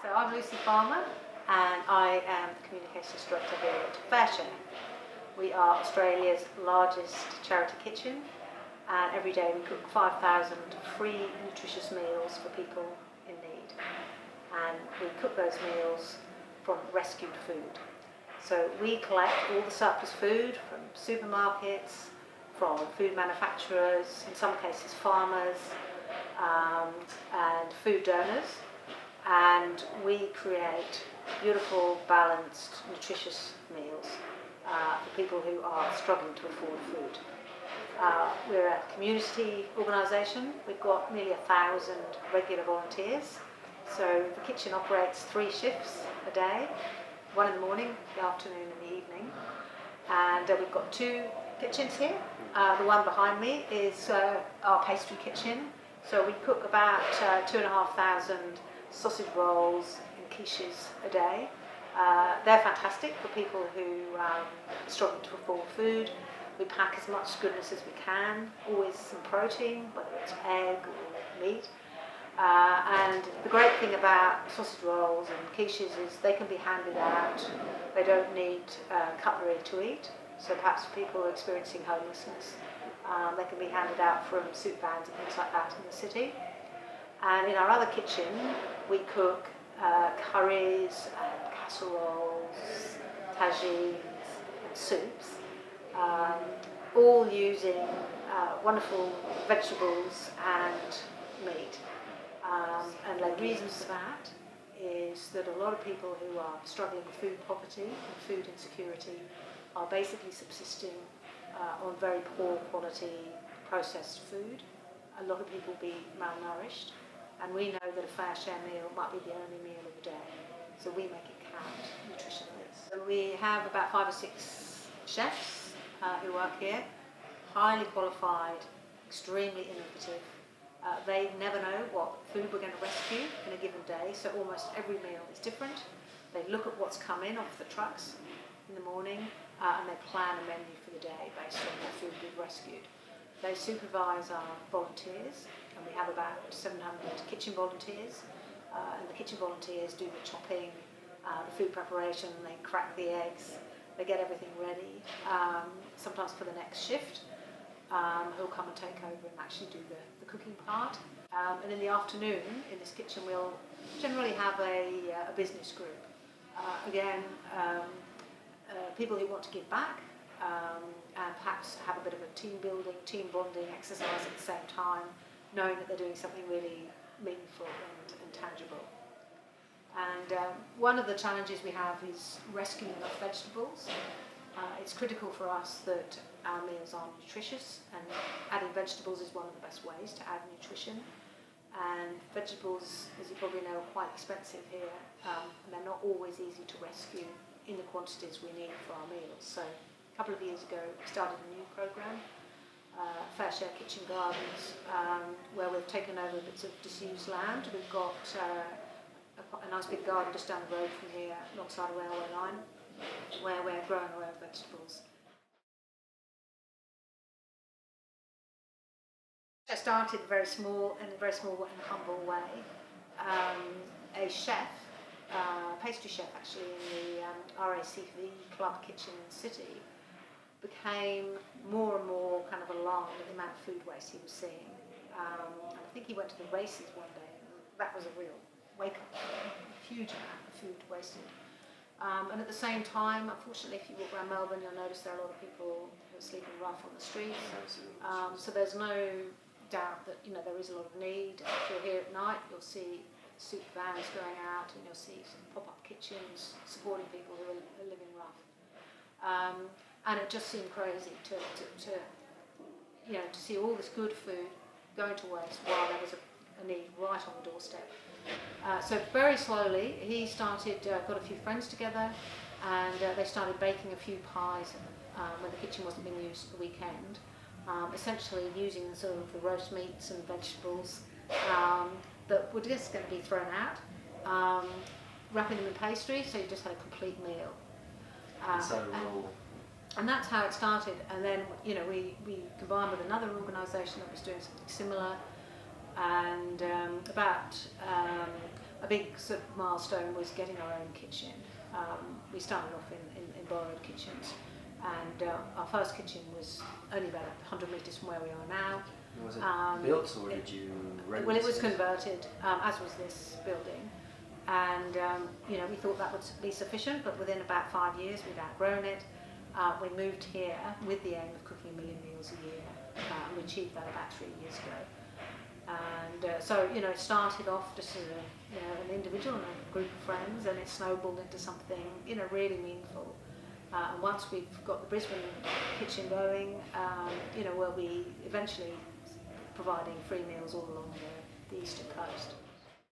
So I'm Lucy Farmer and I am the Communications Director here at FareShare. We are Australia's largest charity kitchen, and every day we cook 5,000 free nutritious meals for people in need. And we cook those meals from rescued food. So we collect all the surplus food from supermarkets, from food manufacturers, in some cases farmers, and food donors, and we create beautiful, balanced, nutritious meals for people who are struggling to afford food. We're a community organisation. We've got nearly 1,000 regular volunteers. So the kitchen operates 3 shifts a day, one in the morning, the afternoon and the evening. And we've got 2 kitchens here. The one behind me is our pastry kitchen. So we cook about 2,500 sausage rolls and quiches a day. They're fantastic for people who struggle to afford food. We pack as much goodness as we can, always some protein, whether it's egg or meat. And the great thing about sausage rolls and quiches is they can be handed out. They don't need cutlery to eat. So perhaps for people experiencing homelessness, they can be handed out from soup vans and things like that in the city. And in our other kitchen, we cook curries and casseroles, tagines and soups, all using wonderful vegetables and meat. And the reason for that is that a lot of people who are struggling with food poverty and food insecurity are basically subsisting on very poor quality processed food. A lot of people be malnourished, and we know that a FareShare meal might be the only meal of the day, so we make it count nutritionally. So we have about 5 or 6 chefs who work here, highly qualified, extremely innovative. They never know what food we're going to rescue in a given day, so almost every meal is different. They look at what's come in off the trucks in the morning, and they plan a menu for the day based on the food we've rescued. They supervise our volunteers, and we have about 700 kitchen volunteers, and the kitchen volunteers do the chopping, the food preparation, they crack the eggs, they get everything ready, sometimes for the next shift. Who'll come and take over and actually do the cooking part. And in the afternoon, in this kitchen, we'll generally have a business group. People who want to give back and perhaps have a bit of a team building, team bonding exercise at the same time, knowing that they're doing something really meaningful and tangible. And one of the challenges we have is rescuing enough vegetables. It's critical for us that our meals are nutritious, and adding vegetables is one of the best ways to add nutrition. And vegetables, as you probably know, are quite expensive here, and they're not always easy to rescue in the quantities we need for our meals. So a couple of years ago we started a new programme, FareShare Kitchen Gardens, where we've taken over bits of disused land. We've got a nice big garden just down the road from here, alongside a railway line, where we're growing our own vegetables. I started in a very small and humble way. A chef, pastry chef actually, in the RACV club kitchen in the city, became more and more kind of alarmed at the amount of food waste he was seeing. I think he went to the races one day, and that was a real wake-up call, a huge amount of food wasted. And at the same time, unfortunately, if you walk around Melbourne, you'll notice there are a lot of people who are sleeping rough on the streets. So there's no doubt that there is a lot of need. If you're here at night, you'll see soup vans going out, and you'll see some pop-up kitchens supporting people who are living rough. And it just seemed crazy to see all this good food going to waste while there was a need right on the doorstep. So very slowly, he started, got a few friends together, and they started baking a few pies when the kitchen wasn't being used for the weekend, essentially using sort of the roast meats and vegetables that were just going to be thrown out, wrapping them in pastry, so you just had a complete meal. And that's how it started. And then, we combined with another organisation that was doing something similar. And about a big sort of milestone was getting our own kitchen. We started off in borrowed kitchens, and our first kitchen was only about 100 metres from where we are now. Was it built, or did you rent? Well, it was converted, as was this building, and we thought that would be sufficient, but within about 5 years we'd outgrown it. We moved here with the aim of cooking 1 million meals a year, and we achieved that about 3 years ago. And so it started off just as an individual and a group of friends, and it snowballed into something really meaningful. And once we've got the Brisbane kitchen going, we'll be eventually providing free meals all along the eastern coast.